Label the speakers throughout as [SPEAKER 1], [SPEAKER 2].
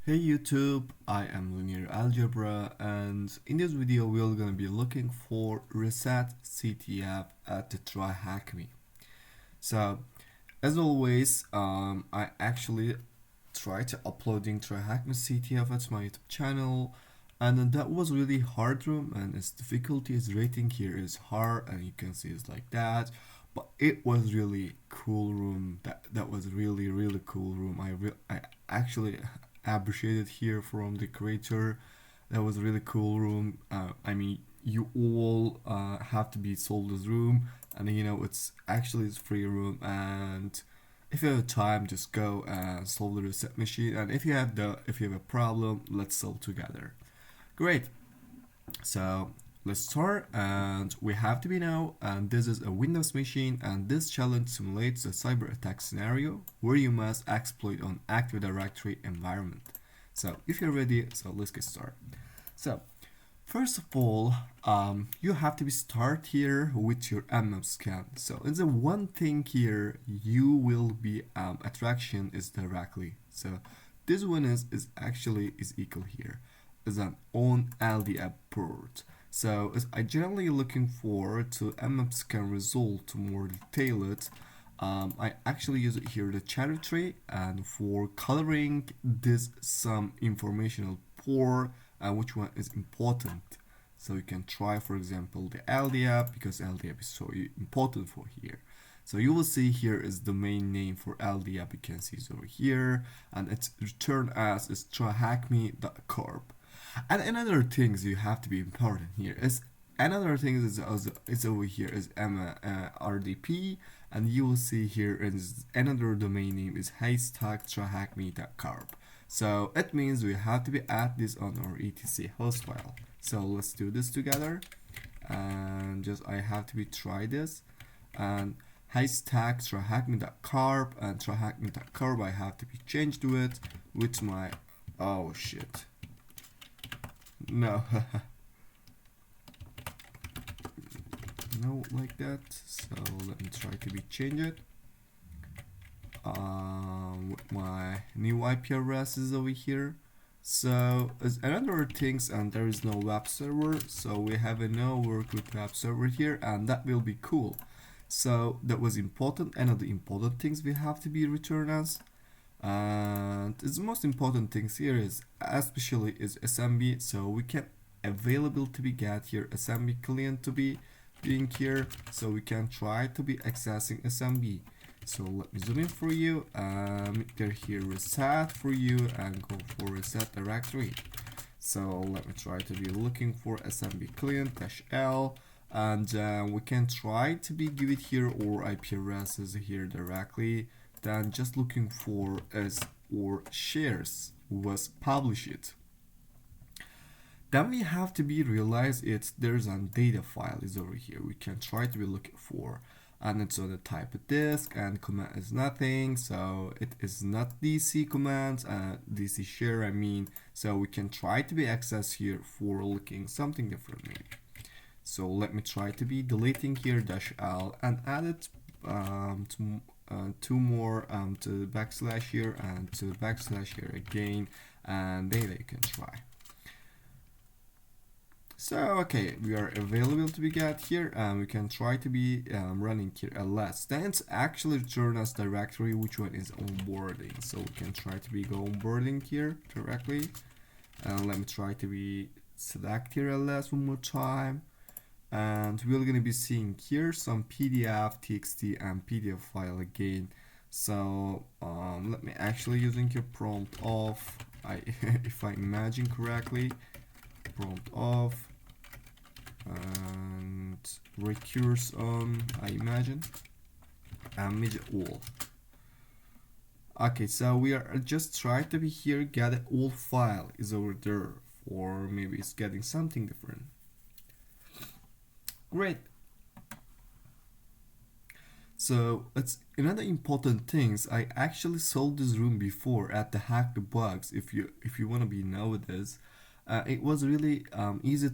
[SPEAKER 1] Hey YouTube, I am Linear Algebra, and in this video we're gonna be looking for reset CTF at the TryHackMe. So as always, I actually try to uploading TryHackMe CTF at my YouTube channel, and then that was really hard room, and its difficulty is rating here is hard, and you can see it's like that. But it was really cool room. That was really cool room. I actually appreciated here from the creator. That was a really cool room. I mean, you all have to be sold this room, and it's free room, and if you have time, just go and solve the reset machine. And if you have a problem, let's solve together. Great. So let's start, and we have to be now, and this is a Windows machine, and this challenge simulates a cyber attack scenario where you must exploit on Active Directory environment. So if you're ready, so let's get started. So first of all, you have to be start here with your MM scan. So it's the one thing here you will be attraction is directly. So this one is actually is equal here is an on LDAP port. So I generally looking for to MM scan result to more detail it. I actually use it here the cherry tree, and for coloring this some informational pour which one is important. So you can try, for example, the LDAP because LDAP is so important for here. So you will see here is the main name for LDAP. You can see it's over here, and it's returned as is TryHackMe.corp. And another things you have to be important here is another thing is also it's over here is RDP, and you will see here is another domain name is haystack TryHackMe.corp. So it means we have to be add this on our etc host file. So let's do this together, and just I have to be try this, and haystack TryHackMe.corp and TryHackMe.corp I have to be changed to it with my oh shit no no like that. So let me try to be change it with my new IP address is over here. So as another things, and there is no web server, so we have a no work with web server here, and that will be cool. So that was important. Another important things we have to be returned as, and the most important things here is especially is SMB. So we can available to be get here SMB client to be being here, so we can try to be accessing SMB. So let me zoom in for you, get here reset for you and go for reset directory. So let me try to be looking for SMB client -L, and we can try to be give it here or IP addresses here directly. Then just looking for as or shares was published. Then we have to be realize it's there's a data file is over here. We can try to be looking for, and it's on the type of disk, and command is nothing, so it is not DC command, DC share I mean. So we can try to be access here for looking something different maybe. So let me try to be deleting here -L and add it to two more to backslash here and to backslash here again, and data you can try. So okay, we are available to be get here, and we can try to be running here ls. Then it's actually return us directory which one is onboarding. So we can try to be go onboarding here directly, and let me try to be select here ls one more time, and we're gonna be seeing here some PDF, TXT, and PDF file again. So let me actually using your prompt off. If I imagine correctly, prompt off and recurse on I imagine and midget all. Okay, so we are just trying to be here get an old file is over there, or maybe it's getting something different. Great. So it's another important things. I actually solved this room before at the hack the bugs. If you want to be know this, it was really easy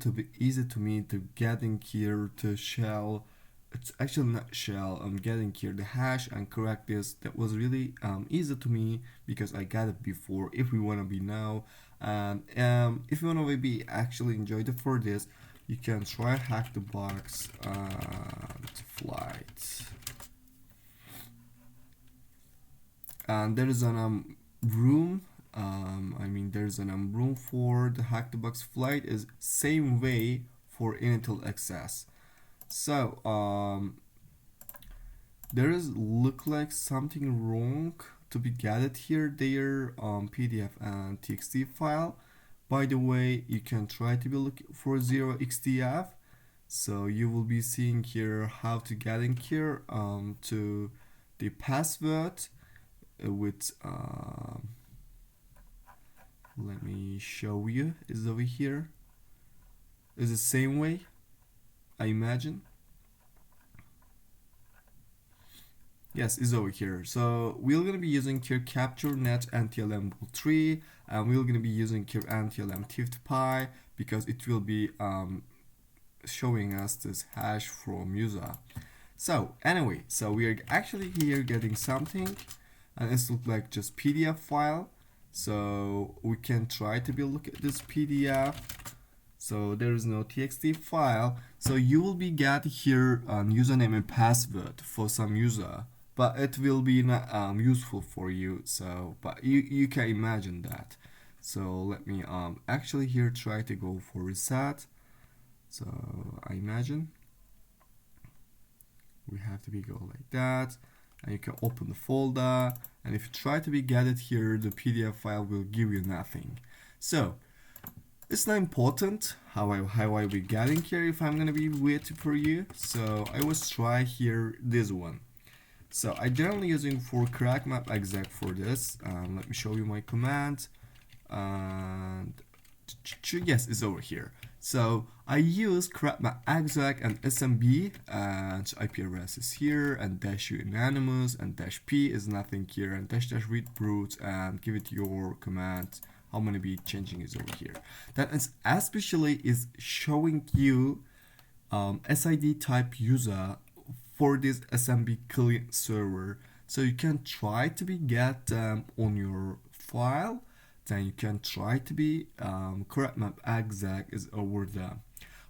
[SPEAKER 1] to me to getting here to shell it's actually nutshell. I'm getting here the hash and correct this. That was really easy to me because I got it before. If we wanna be now, if you wanna maybe actually enjoy the for this, you can try hack the box flight. And there is an room. There's an room for the hack the box flight is same way for initial access. So there is look like something wrong to be gathered here. Their PDF and TXT file. By the way, you can try to be looking for 0xdf. So you will be seeing here how to get in here to the password with let me show you, is over here. Is the same way, I imagine. Yes, is over here. So we're gonna be using here capture net NTLM3, and we're gonna be using here NTLM TIFT because it will be showing us this hash from user. So anyway, so we are actually here getting something, and it's look like just PDF file. So we can try to be look at this PDF. So there is no txt file. So you will be get here username and password for some user, but it will be not useful for you. So but you can imagine that. So let me actually here try to go for reset. So I imagine we have to be go like that, and you can open the folder, and if you try to be get it here, the PDF file will give you nothing. So it's not important how I be getting here if I'm gonna be waiting for you. So I was try here this one. So I generally using for crack map exec for this. Let me show you my command. And yes, it's over here. So I use crack map exec and SMB, and IP address is here, and dash u anonymous, and dash p is nothing here, and dash read brute, and give it your command. I'm gonna be changing is over here. That is especially is showing you SID type user for this SMB client server. So you can try to be get them on your file. Then you can try to be correct map exec is over there.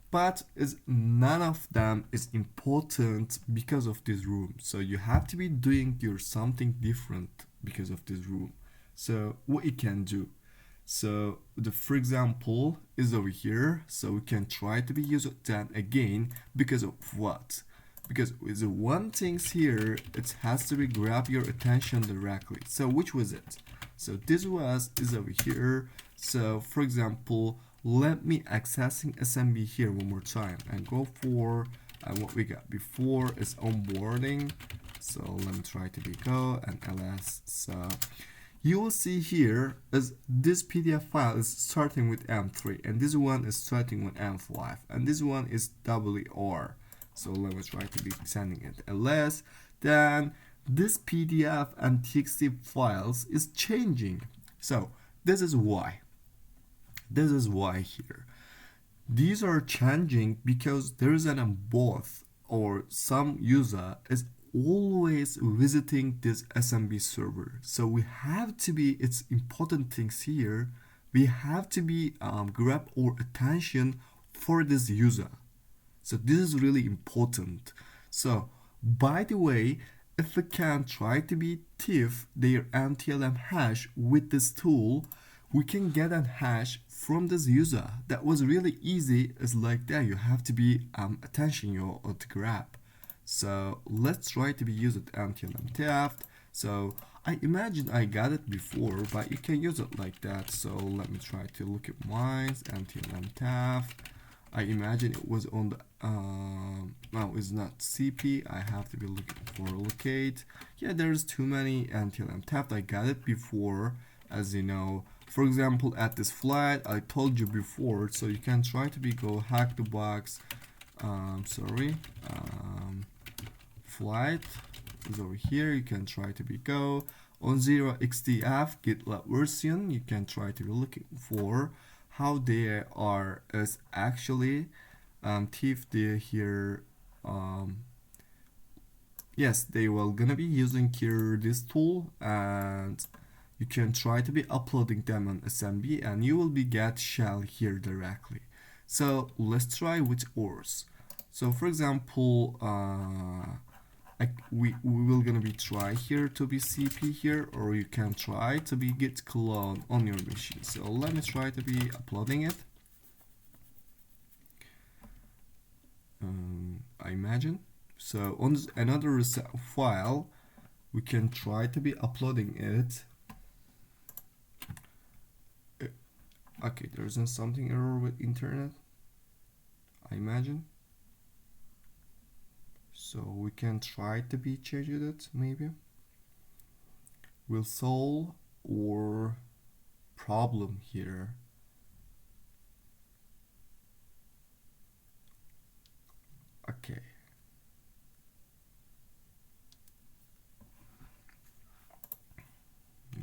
[SPEAKER 1] But is none of them is important because of this room. So you have to be doing your something different because of this room. So what you can do. So the for example is over here. So we can try to be use it then again because of what? Because with the one things here, it has to be grab your attention directly. So which was it? So this is over here. So for example, let me accessing SMB here one more time and go for what we got before is onboarding. So let me try to be go and ls. So you will see here is this PDF file is starting with M3, and this one is starting with M5, and this one is WR. So let me try to be sending it ls. Then this PDF and TXT files is changing. So this is why. This is why here. These are changing because there is an both or some user is always visiting this SMB server. So we have to be, it's important things here. We have to be grab our attention for this user. So this is really important. So by the way, if we can try to be thief their NTLM hash with this tool, we can get a hash from this user. That was really easy. It's like that you have to be attention your to grab. So let's try to be use it NTLM theft. So I imagine I got it before, but you can use it like that. So let me try to look at mine NTLM theft. I imagine it was on the no, it's not CP. I have to be looking for locate. Yeah, there's too many NTLM theft. I got it before, as you know. For example, at this flight, I told you before, so you can try to be go hack the box. Flight is over here. You can try to be go on 0xdf GitLab version. You can try to be looking for how they are is actually thief there here yes, they will gonna be using here this tool, and you can try to be uploading them on SMB, and you will be get shell here directly. So let's try with ORs. So for example, we will gonna be try here to be CP here, or you can try to be git clone on your machine. So let me try to be uploading it. I imagine. So on another file, we can try to be uploading it. Okay, there isn't something error with internet, I imagine. So we can try to be changing it, maybe. Will solve our problem here. Okay.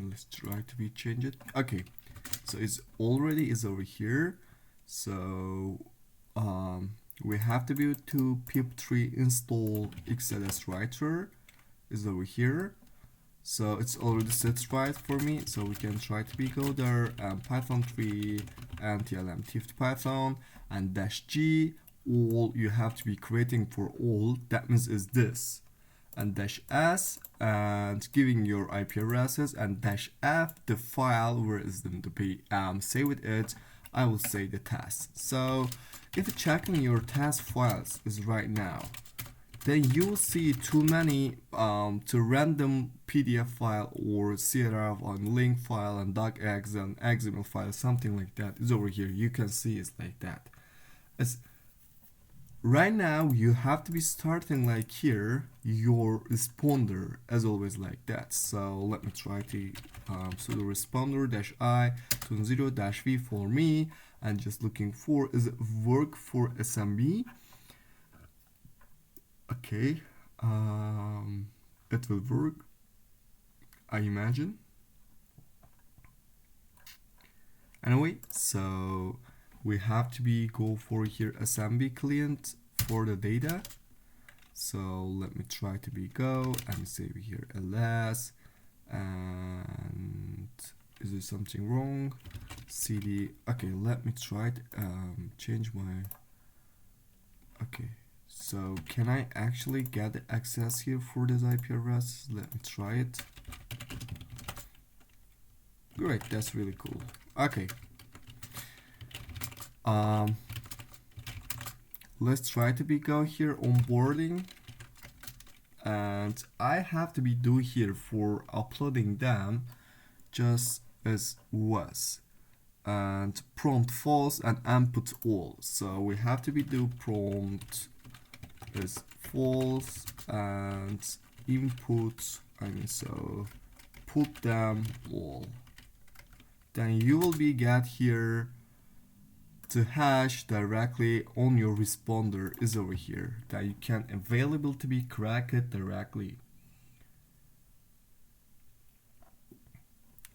[SPEAKER 1] Let's try to be change it. Okay. So it's already is over here. So we have to be to pip3 install XLS writer is over here. So it's already set right for me. So we can try to be go there and Python 3 and TLM TIFT Python and -G. All you have to be creating for all. That means is this. And -S and giving your IP addresses, and -F the file where is them to be save with it. I will say the task. So if checking your task files is right now, then you will see too many to random PDF file or CRF on link file and docx and XML file, something like that is over here. You can see it's like that. It's right now you have to be starting like here your responder as always like that. So let me try to sudo responder -I 20-v for me, and just looking for is it work for SMB. Okay, it will work, I imagine. Anyway, so we have to be go for here SMB client for the data. So let me try to be go and save here ls, and is there something wrong? cd. Okay, let me try to change my. Okay, so can I actually get the access here for this IP address? Let me try it. Great, that's really cool. Okay. Let's try to be go here onboarding, and I have to be do here for uploading them just as was, and prompt false and input all. So we have to be do prompt is false and input, so put them all. Then you will be get here to hash directly on your responder is over here, that you can available to be crack it directly.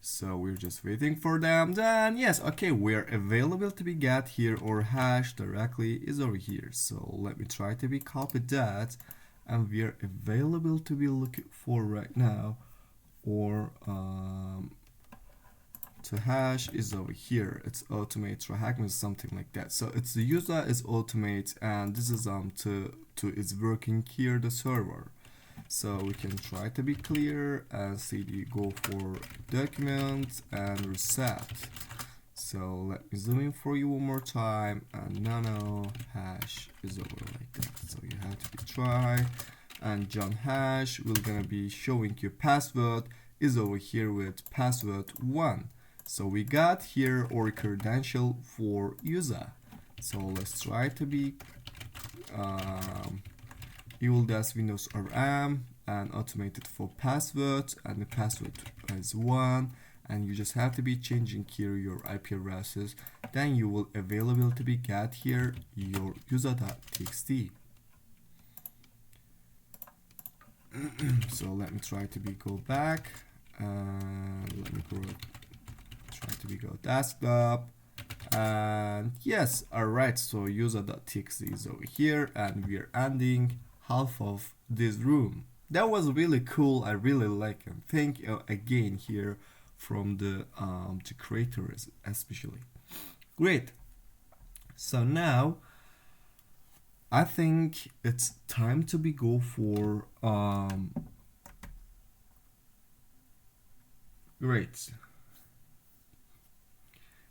[SPEAKER 1] So we're just waiting for them. Then yes, okay, we're available to be get here, or hash directly is over here. So let me try to be copy that, and we're available to be looking for right now, or to hash is over here. It's automate TryHackMe, something like that. So it's the user is automate, and this is to is working here the server. So we can try to be clear and cd go for document and reset. So let me zoom in for you one more time, and nano hash is over like that. So you have to be try and John hash. We're gonna be showing your password is over here with password 1. So we got here our credential for user. So let's try to be evil-dash Windows RM and automated for password, and the password is 1, and you just have to be changing here your IP addresses. Then you will available to be get here your user.txt. So let me try to be go back, let me go try to be go desktop, and yes, alright, so user.txt is over here, and we are ending half of this room. that was really cool. I really like it. Thank you again here from the creators especially. Great. So now I think it's time to be go for great.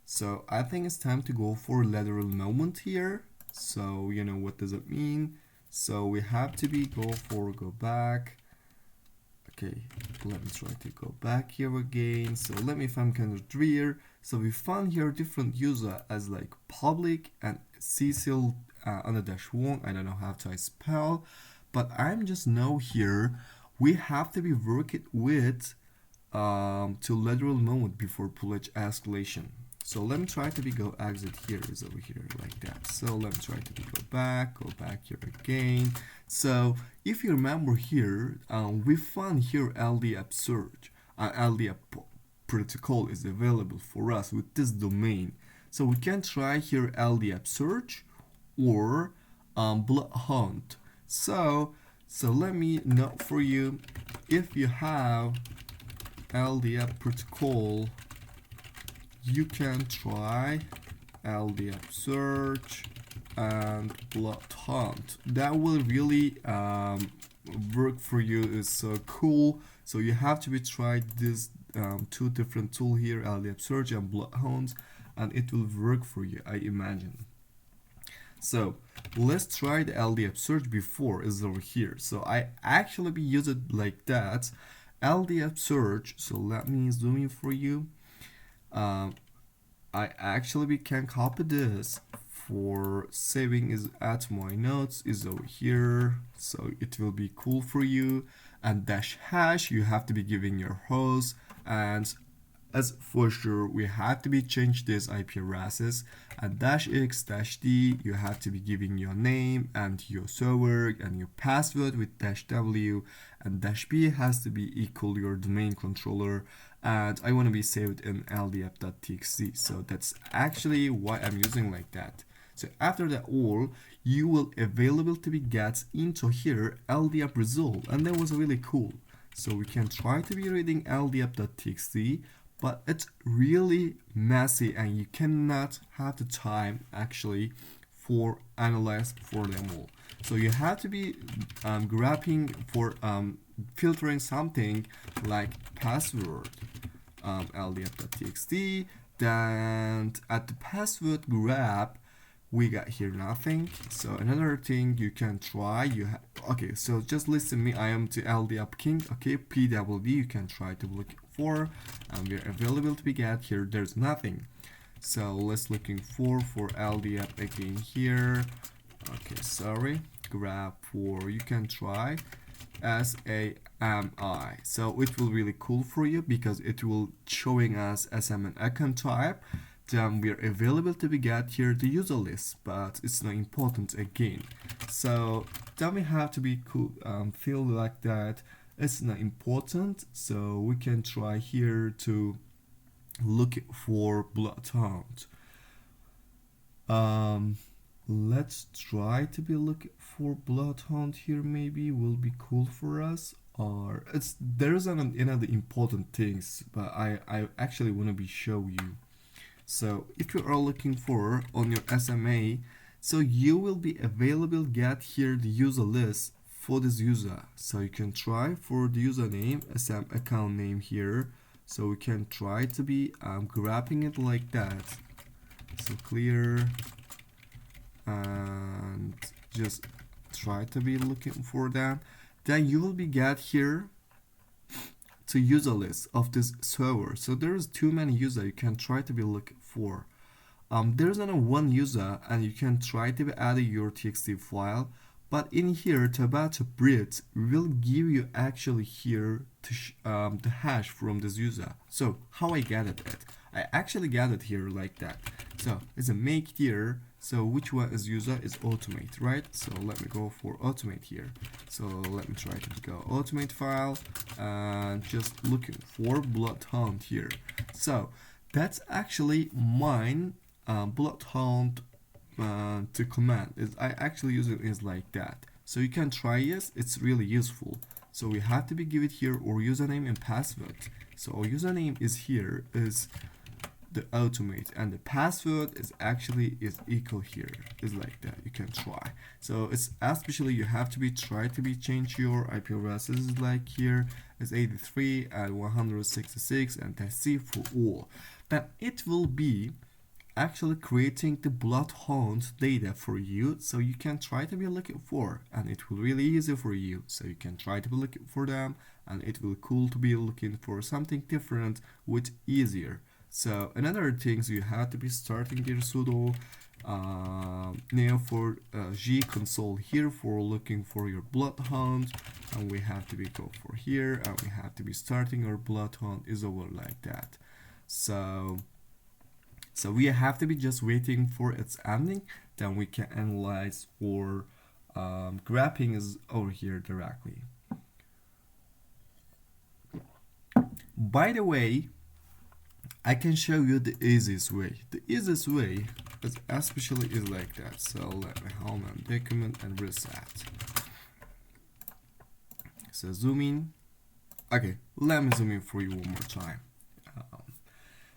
[SPEAKER 1] So I think it's time to go for lateral movement here. So you know what does it mean? So we have to be go back. Okay, let me try to go back here again. So let me find kind of here. So we found here different user as like public and Cecil on the dash one. I don't know how to spell, but I'm just know here we have to be working with to lateral movement before pullage escalation. So let me try to be go exit here is over here like that. So let me try to be go back here again. So if you remember here, we found here LD app search, LD app protocol is available for us with this domain. So we can try here LD app search or bloodhound. So let me note for you, if you have LDApp protocol, you can try LDApp search and bloodhound. That will really work for you. It's so cool. So you have to be tried this two different tool here, LDApp search and bloodhound, and it will work for you, I imagine. So let's try the LDApp search before is over here. So I actually be use it like that. LDApp search. So let me zoom in for you. I actually can copy this for saving is at my notes is over here. So it will be cool for you. And dash hash, you have to be giving your host, and as for sure we have to be change this IP addresses, and dash x dash d you have to be giving your name and your server and your password with dash w, and dash b has to be equal your domain controller, and I want to be saved in ldf.txt. So that's actually why I'm using like that. So after that all, you will available to be get into here ldf result, and that was really cool. So we can try to be reading ldf.txt, but it's really messy and you cannot have the time actually for analyze for them all. So you have to be grabbing for filtering something like password ldf.txt. Then at the password grab, we got here nothing. So another thing you can try, you have okay. So just listen me. I am to LDApp King. Okay, PWD. You can try to look for, and we're available to be get here. There's nothing. So let's looking for LDApp again here. Okay, sorry. Grab for you can try SAMI. So it will really cool for you because it will showing us SMN account type. Then we're available to be get here the user list, but it's not important again. So then we have to be cool, feel like that it's not important. So we can try here to look for bloodhound. Let's try to be looking for bloodhound here. Maybe will be cool for us. Or it's there's another important things, but I actually want to be show you. So if you are looking for on your SMA, so you will be available get here the user list for this user. So you can try for the username SM account name here. So we can try to be grabbing it like that. So clear and just try to be looking for that. Then you will be get here to user list of this server. So there's too many user you can try to be looking for. There's only one user and you can try to be add your txt file, but in here Tabata Brit will give you actually here to the hash from this user. So how I gathered it? I actually gathered here like that. So it's a make here. So which one is user is automate, right? So let me go for automate here. So let me try to go automate file and just looking for bloodhound here. So that's actually mine bloodhound to command. Is I actually use it is like that. So you can try it. It's really useful. So we have to be give it here our username and password. So our username is here is the automate, and the password is actually is equal here, is like that. You can try. So it's especially you have to be try to be change your IP addresses is like here is 83 and 166 and that's C for all. Then it will be actually creating the bloodhound data for you, so you can try to be looking for, and it will really easy for you, so you can try to be looking for them, and it will cool to be looking for something different with easier. So another things you have to be starting your sudo now for G console here for looking for your bloodhound, and we have to be go for here, and we have to be starting our bloodhound is over like that. So we have to be just waiting for its ending, then we can analyze or graphing is over here directly. By the way, I can show you the easiest way. The easiest way is especially is like that. So let me home and document and reset. So zoom in. Okay, let me zoom in for you one more time.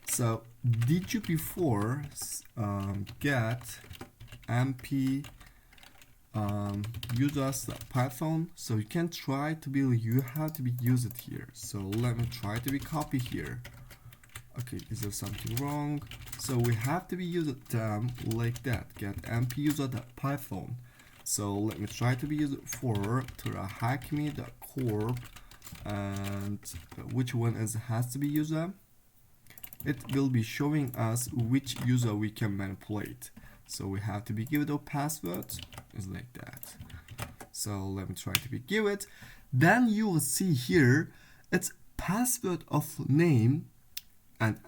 [SPEAKER 1] So did you before get mp users.python? So you can try to be, you have to be use it here. So let me try to be copy here. Okay, is there something wrong? So we have to be use it like that, get mp user.python. So let me try to be use it for TryHackMe.corp, and which one is has to be user. It will be showing us which user we can manipulate. So we have to be give it a password is like that. So let me try to be give it. Then you will see here it's password of name, and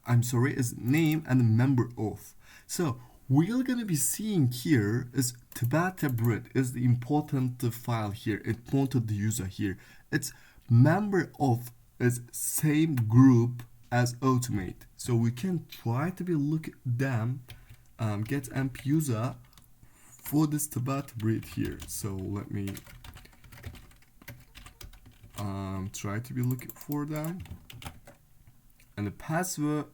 [SPEAKER 1] I'm sorry, is name and member of. So we're gonna be seeing here is Tabata Brit is the important file here, important user here. It's member of is same group as automate. So we can try to be look at them, get amp user for this Tabata Brit here. So let me try to be looking for them. And the password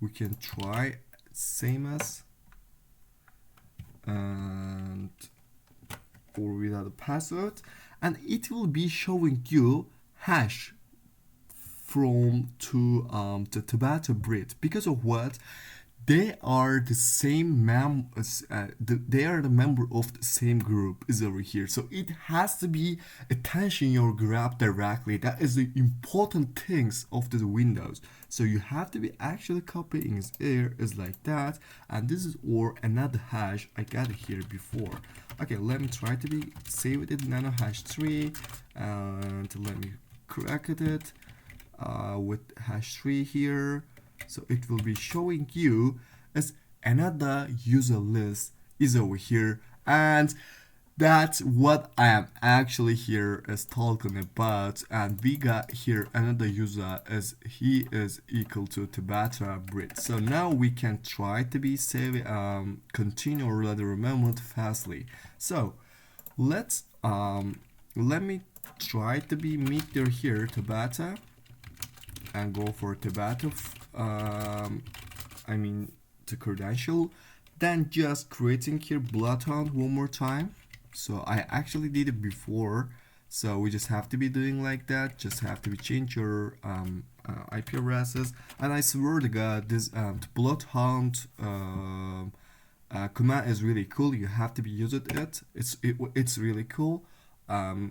[SPEAKER 1] we can try same as and or without a password, and it will be showing you hash from to the Tabata Brit. Because of what? They are the same they are the member of the same group is over here, so it has to be attention your graph directly. That is the important things of the Windows. So you have to be actually copying is here is like that, and this is or another hash I got it here before. Okay, let me try to be save it nano hash 3, and let me correct it with hash 3 here. So it will be showing you as another user list is over here, and that's what I am actually here is talking about. And we got here another user as he is equal to Tabata Brit. So now we can try to be save continue or rather remember fastly. So let's let me try to be meet there here Tabata and go for Tabata I mean the credential, then just creating here bloodhound one more time. So I actually did it before, so we just have to be doing like that, just have to be change your IP addresses. And I swear to God, this bloodhound command is really cool. You have to be using it. It's really cool.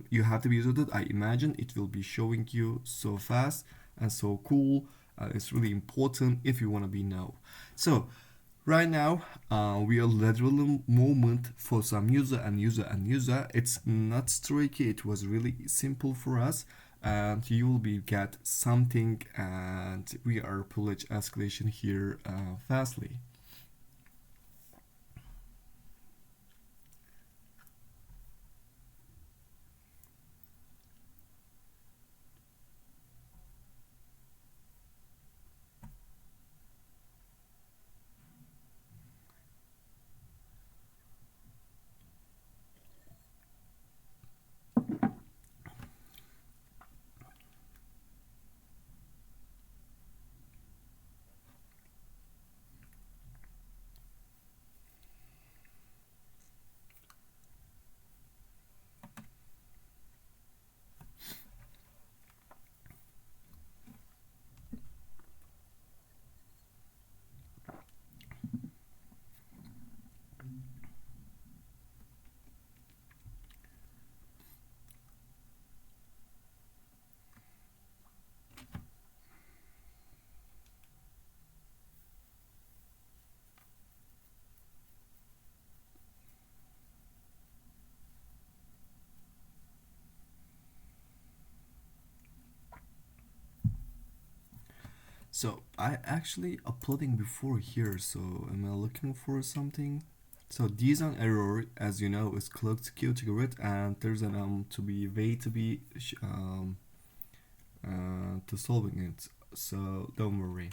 [SPEAKER 1] You have to be using it. I imagine it will be showing you so fast and so cool. It's really important if you want to be know. So right now we are literally moment for some user and user and user. It's not tricky, it was really simple for us, and you will be get something, and we are privilege escalation here fastly. So I actually uploading before here, so am I looking for something? So this on error, as you know, is clock security grid, and there's an to be way to be to solving it. So don't worry.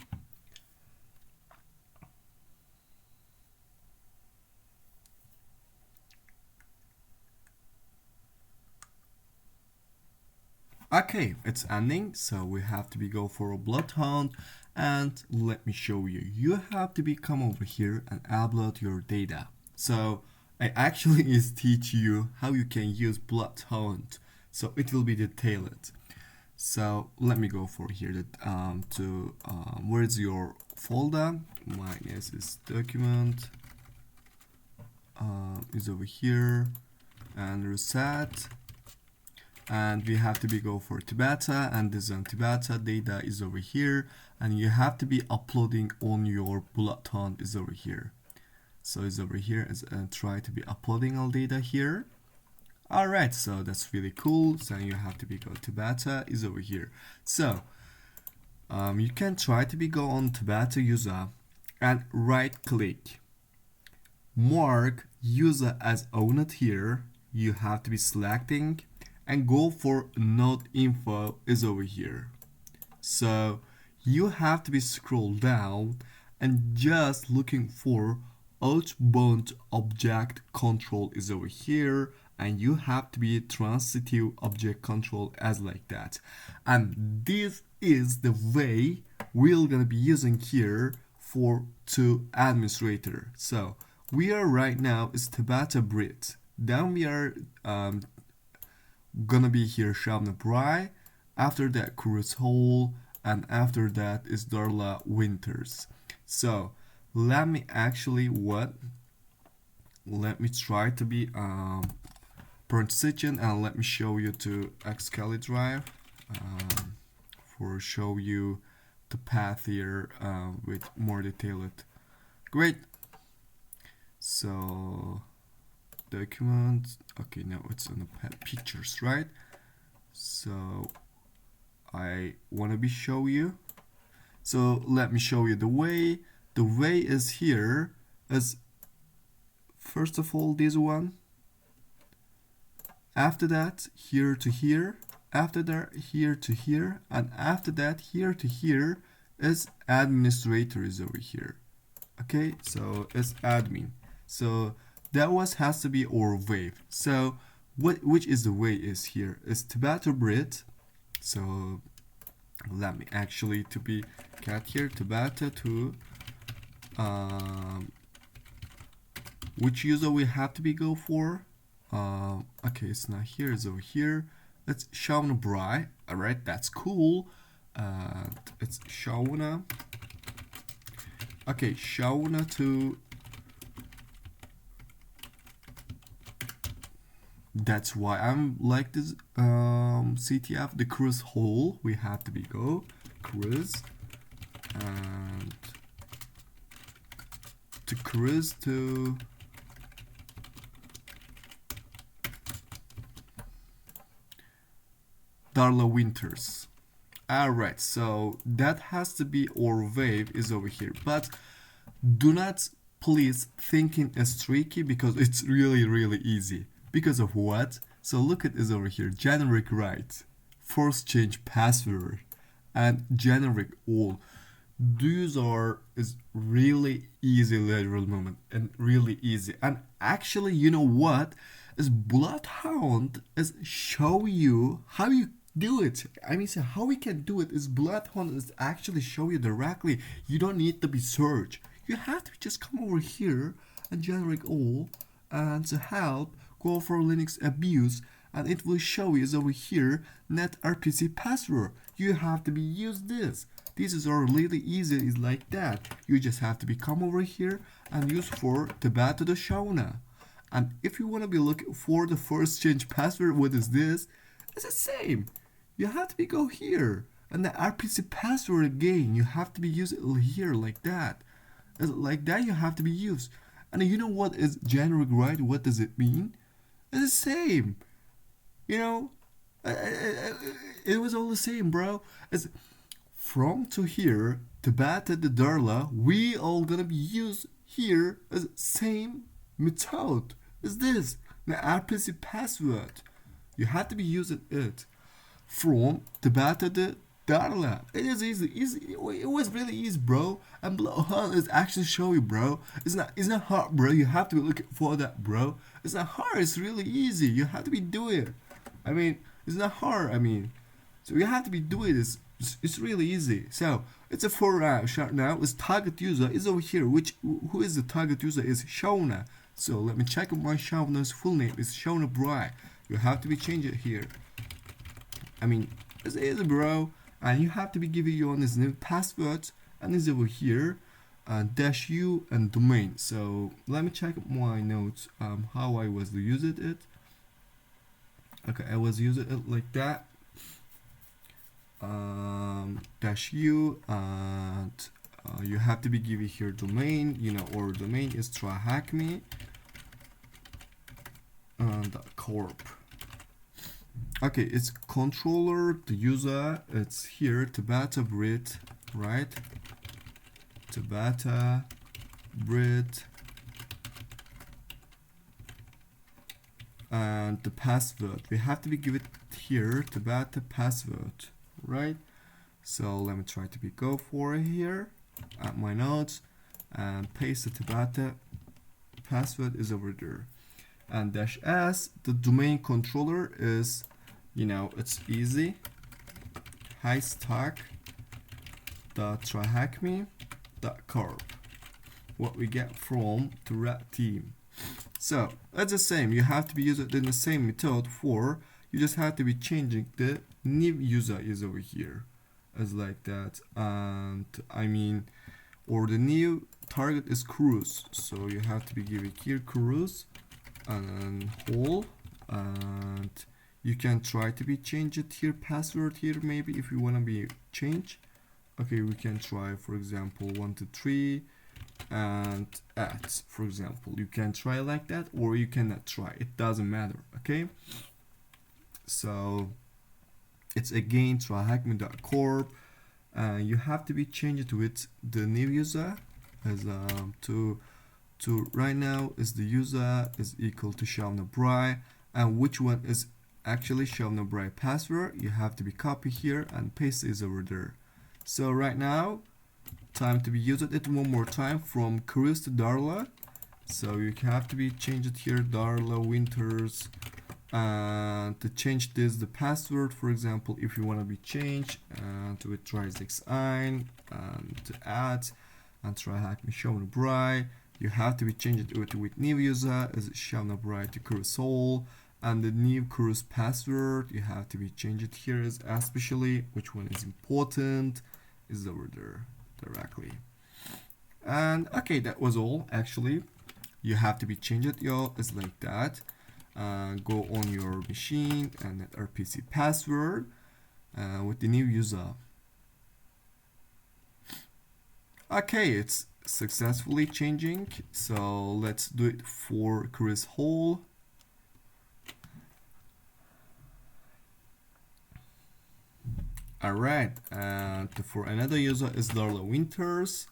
[SPEAKER 1] Okay, it's ending, so we have to be go for a bloodhound, and let me show you. You have to be come over here and upload your data. So I actually is teach you how you can use bloodhound. So it will be detailed. So let me go for here that to where's your folder? Mine is document is over here and reset, and we have to be go for Tabata, and this on Tabata data is over here, and you have to be uploading on your bulletin is over here. So it's over here as try to be uploading all data here. Alright, so that's really cool. So you have to be go Tabata is over here. So you can try to be go on Tabata user and right click, mark user as owned here. You have to be selecting and go for node info is over here. So you have to be scroll down and just looking for outbound object control is over here, and you have to be transitive object control as like that. And this is the way we're gonna be using here for to administrator. So we are right now is Tabata Brit. Then we are gonna be here Shavna Bry. After that Cruise Hole, and after that is Darla Winters. So let me actually let me try to be precision, and let me show you to Xcali drive for show you the path here with more detailed. Great. So document, okay, now it's on the pictures, right? So I want to be show you. So let me show you the way. The way is here is first of all this one, after that here to here, after that here to here, and after that here to here is administrator is over here. Okay, so it's admin. So that was has to be our wave. So which is the way is here is Tabata Brit. So let me actually to be cat here Tabata to which user we have to be go for. Okay, it's not here, it's over here. It's Shauna Bry. Alright, that's cool. It's Shauna. Okay, Shauna to, that's why I'm like this CTF the cruise hole. We have to be go cruise and to cruise to Darla Winters. Alright, so that has to be our wave is over here, but do not please thinking it's tricky because it's really easy. Because of what? So look at this over here, generic right, first change password, and generic all. These are is really easy lateral movement and really easy. And actually, you know what? Is Bloodhound is show you how you do it. I mean, so how we can do it is Bloodhound is actually show you directly. You don't need to be search. You have to just come over here and generate all, and to help go for Linux abuse, and it will show you is over here net RPC password. You have to be use this. This is really easy, is like that. You just have to be come over here and use for Tabata the Shauna. And if you want to be looking for the first change password, what is this? It's the same. You have to be go here, and the RPC password again. You have to be use it here like that. Like that you have to be used. And you know what is generic right? What does it mean? It's the same. You know, it was all the same, bro. It's from to here Tabata the Darla, we all gonna be used here as same method as this. The RPC password. You have to be using it from Tabata the Darla. It is easy. It was really easy, bro. And Blowhole is actually show you, bro. It's not hard, bro. You have to be looking for that, bro. It's not hard. It's really easy. You have to be doing it. I mean, it's not hard. I mean, so you have to be doing this. It's really easy. So it's a for shot now. Is target user is over here. Who is the target user is Shona. So let me check my Shona's full name is Shona Bry. You have to be change it here. I mean, it's easy, bro. And you have to be giving your own new password, and it's over here, -u and domain. So let me check my notes. How I was using it. Okay, I was using it like that. -u and you have to be giving here domain. You know, or domain is TryHackMe and corp. Okay, it's controller, the user, it's here, Tabata Brit, right? Tabata Brit, and the password. We have to be give it here, Tabata password, right? So let me try to be go for it here at my notes and paste the Tabata password is over there. And -s, the domain controller is, you know, it's easy. Highstack.tryhackme.corp. What we get from the red team. So that's the same. You have to be using in the same method for. You just have to be changing the new user is over here, as like that. And I mean, or the new target is cruise. So you have to be giving here cruise and whole, and you can try to be change it here password here maybe if you want to be change. Okay, we can try for example 1 2 3 and at, for example. You can try like that or you cannot try, it doesn't matter. Okay, so it's again tryhackme.corp, and you have to be changed with the new user as to right now is the user is equal to Shavna Bry, and which one is actually Shavna Bry password. You have to be copy here and paste is over there. So right now time to be used it one more time from Chris to Darla. So you have to be change it here Darla Winters, and to change this the password, for example, if you want to be changed to it TryHackMe and to add and TryHackMe Shavna Bry. You have to be changed it with new user as Shavna Bry to Chris Hall, and the new Chris password you have to be changed it here as especially which one is important is over there directly. And okay, that was all. Actually, you have to be changed it y'all is like that. Go on your machine and that RPC password with the new user. Okay, it's successfully changing. So let's do it for Chris Hall. Alright, and for another user is Darla Winters.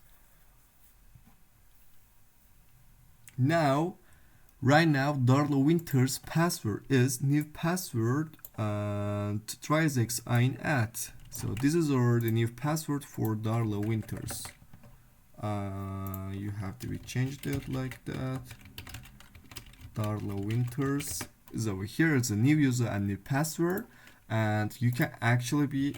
[SPEAKER 1] Right now, Darla Winters' password is new password and TryHackMe at. So this is the new password for Darla Winters. You have to be changed it like that. Darla Winters is over here. It's a new user and new password, and you can actually be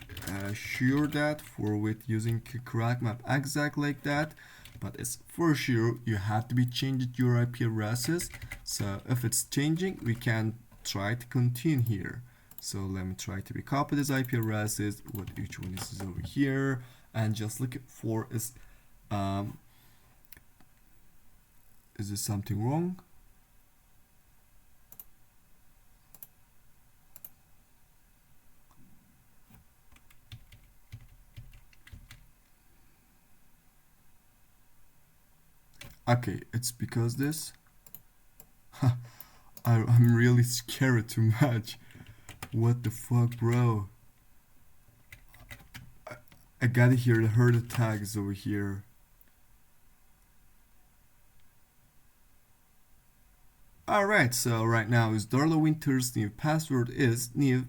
[SPEAKER 1] sure that for with using crack map exact like that. But it's for sure you have to be changing your IP addresses. So if it's changing, we can try to continue here. So let me try to be copy this IP addresses. What each one is over here, and just look for is there something wrong? Okay, it's because this. I'm really scared too much. What the fuck, bro? I got it here, the herd tags over here. Alright, so right now is Darla Winter's new password is new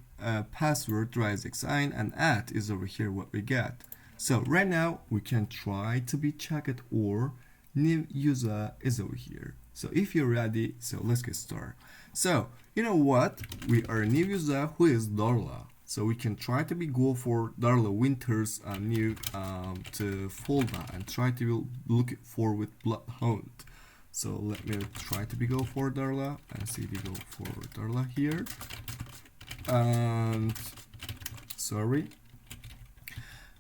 [SPEAKER 1] password @sign and at is over here what we get. So right now we can try to be checked or new user is over here. So if you're ready, so let's get started. So you know what? We are a new user who is Darla. So we can try to be go for Darla Winter's new to folder and try to look for with Bloodhound. So let me try to be go for Darla and see we go for Darla here. And sorry,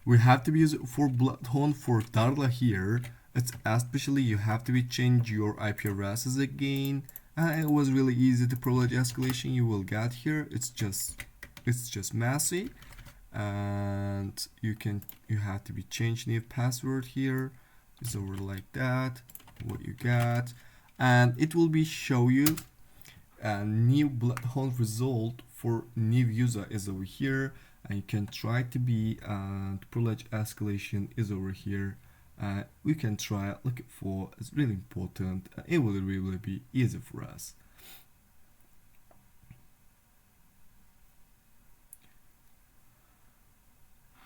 [SPEAKER 1] we have to be using for Bloodhound for Darla here. It's especially you have to be change your IP addresses again. And it was really easy to privilege escalation you will get here. It's just messy, and you have to be change new password here. It's over like that. What you got, and it will be show you a new Bloodhound result for new user is over here, and you can try to be privilege escalation is over here. We can try look for, it's really important. It will really be easy for us.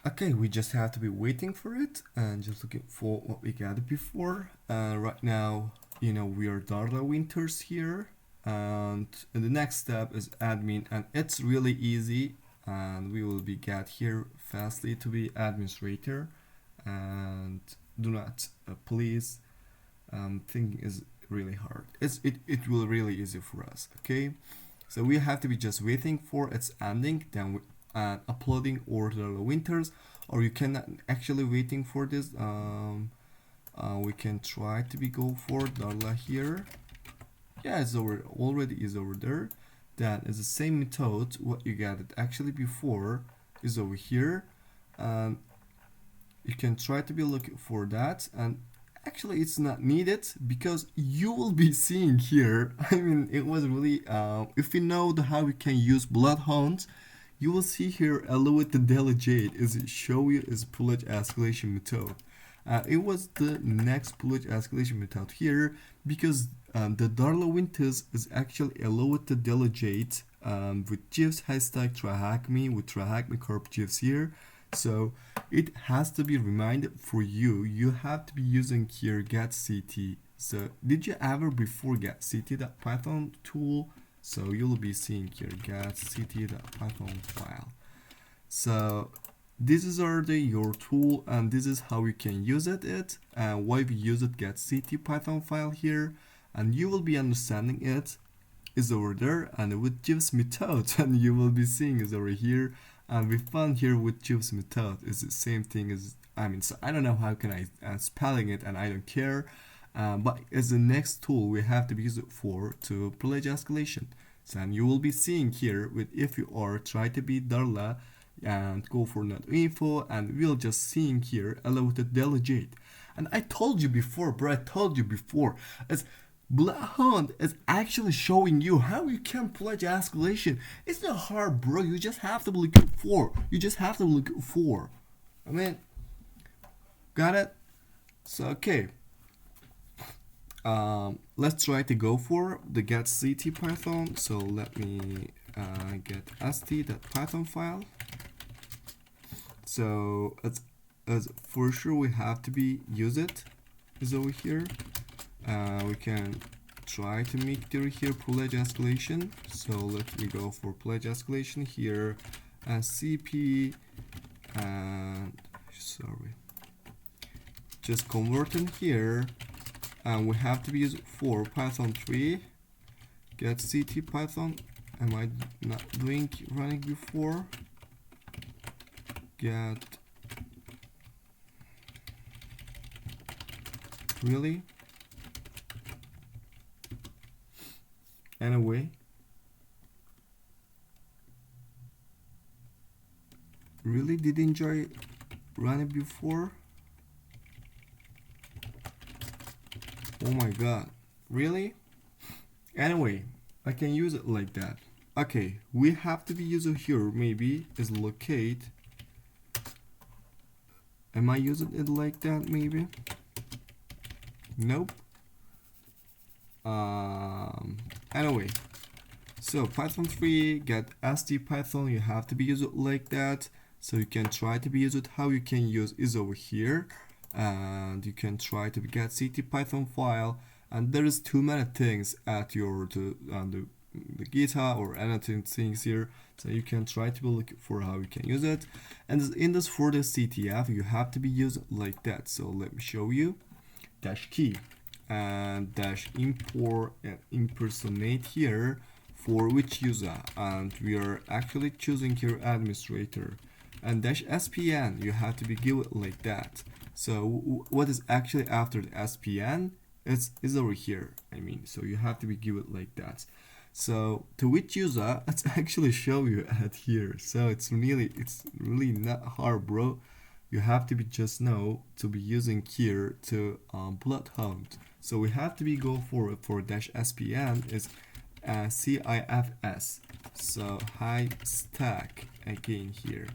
[SPEAKER 1] Okay, we just have to be waiting for it and just looking for what we got before. Right now, we are Darla Winters here, and the next step is admin, and it's really easy, and we will be get here fastly to be administrator, and do not please thinking is really hard. It will really easy for us. Okay, so we have to be just waiting for its ending, then uploading or the winters, or you can actually waiting for this. We can try to be go for Darla here. Yeah, it's already is over there. That is the same method what you got it actually before is over here. You can try to be looking for that, and actually it's not needed because you will be seeing here. I mean, it was really if you know how we can use Bloodhounds, you will see here elevate the delegate is show you is privilege escalation method. It was the next privilege escalation method here because the Darla Winters is actually elevate the delegate with GIFs hashtag TryHackMe with TryHackMe Corp GIFs here. So it has to be reminded for you. You have to be using here getCT. So did you ever before getCT.python tool? So you'll be seeing here getCT.python file. So this is already your tool, and this is how you can use it. And why we use it getCT Python file here, and you will be understanding it is over there, and with GIFs method, and you will be seeing is over here. And we found here with GIFs method is the same thing as so I don't know how can I spelling it, and I don't care. But as the next tool we have to use it for to privilege escalation. So and you will be seeing here with if you are try to be Darla and go for not info, and we'll just seeing here allow the delegate. And I told you before, bro, I told you before, as Bloodhound is actually showing you how you can pledge escalation. It's not hard, bro. You just have to look for. I mean, got it? So okay. Let's try to go for the getCT Python. So let me get st.python file. So as for sure we have to be use it is over here. We can try to make here privilege escalation. So let me go for privilege escalation here, CP, and sorry, just converting here. And we have to be used for Python 3 getCT Python. Am I not doing running before? Get really? Anyway, really did enjoy running before. Oh my god, really? Anyway, I can use it like that. Okay, we have to be using here maybe is locate Am I using it like that? Maybe. Nope. Anyway, so Python 3 get SD Python, you have to be used like that. So you can try to be used. How you can use is over here, and you can try to get CT Python file. And there is too many things at your the GitHub or anything things here. So you can try to look for how you can use it. And in this for the CTF, you have to be used like that. So let me show you. Dash key and dash import and impersonate here for which user, and we are actually choosing here administrator, and dash spn you have to be given like that. So what is actually after the spn is over here, I mean, so you have to be given like that. So to which user, let's actually show you at here. So it's really not hard, bro. You have to be just know to be using here to bloodhound. So we have to be go for dash spn is CIFS. So high stack again here,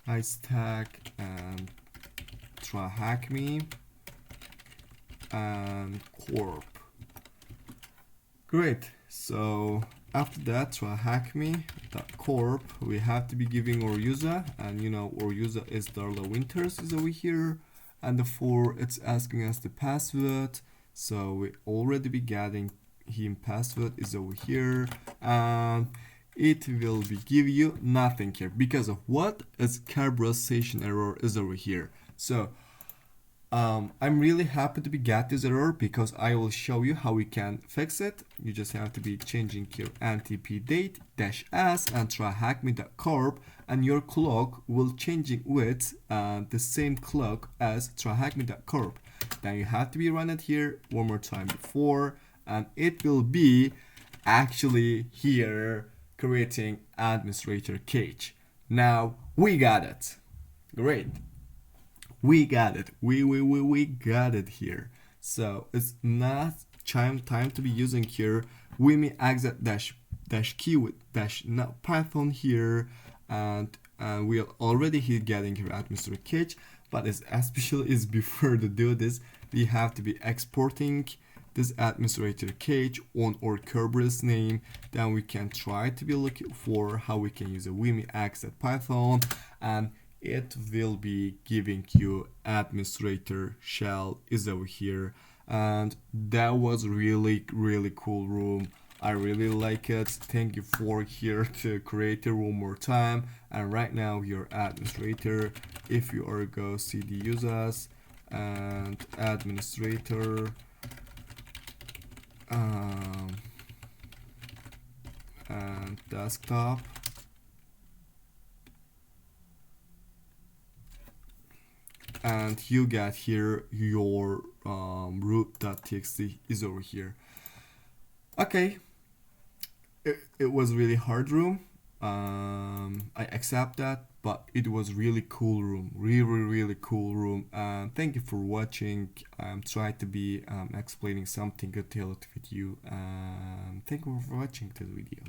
[SPEAKER 1] high stack and TryHackMe and corp. Great. So after that, TryHackMe.corp, we have to be giving our user, and you know our user is Darla Winters is over here, and the for it's asking us the password. So we already be getting him password is over here, and it will be give you nothing here because of what is Kerberos session error is over here. So I'm really happy to be get this error because I will show you how we can fix it. You just have to be changing your ntp date -s and TryHackMe.corp, and your clock will changing with the same clock as TryHackMe.corp. Then you have to be run it here one more time before, and it will be actually here creating administrator cage. Now we got it. Great. We got it. We got it here. So it's not time to be using here wimi exit dash key with dash now Python here, and we are already here getting here administrator cage. But it's especially is before to do this, we have to be exporting this administrator cage on our Kerberos name. Then we can try to be looking for how we can use a wimi exit Python, and it will be giving you administrator shell is over here. And that was really cool room. I really like it. Thank you for here to create a room more time. And right now your administrator, if you are go cd users and administrator and desktop, and you get here your root.txt is over here. Okay, it was really hard room. I accept that, but it was really cool room, really cool room. And thank you for watching. I'm trying to be explaining something detailed with you. Thank you for watching this video.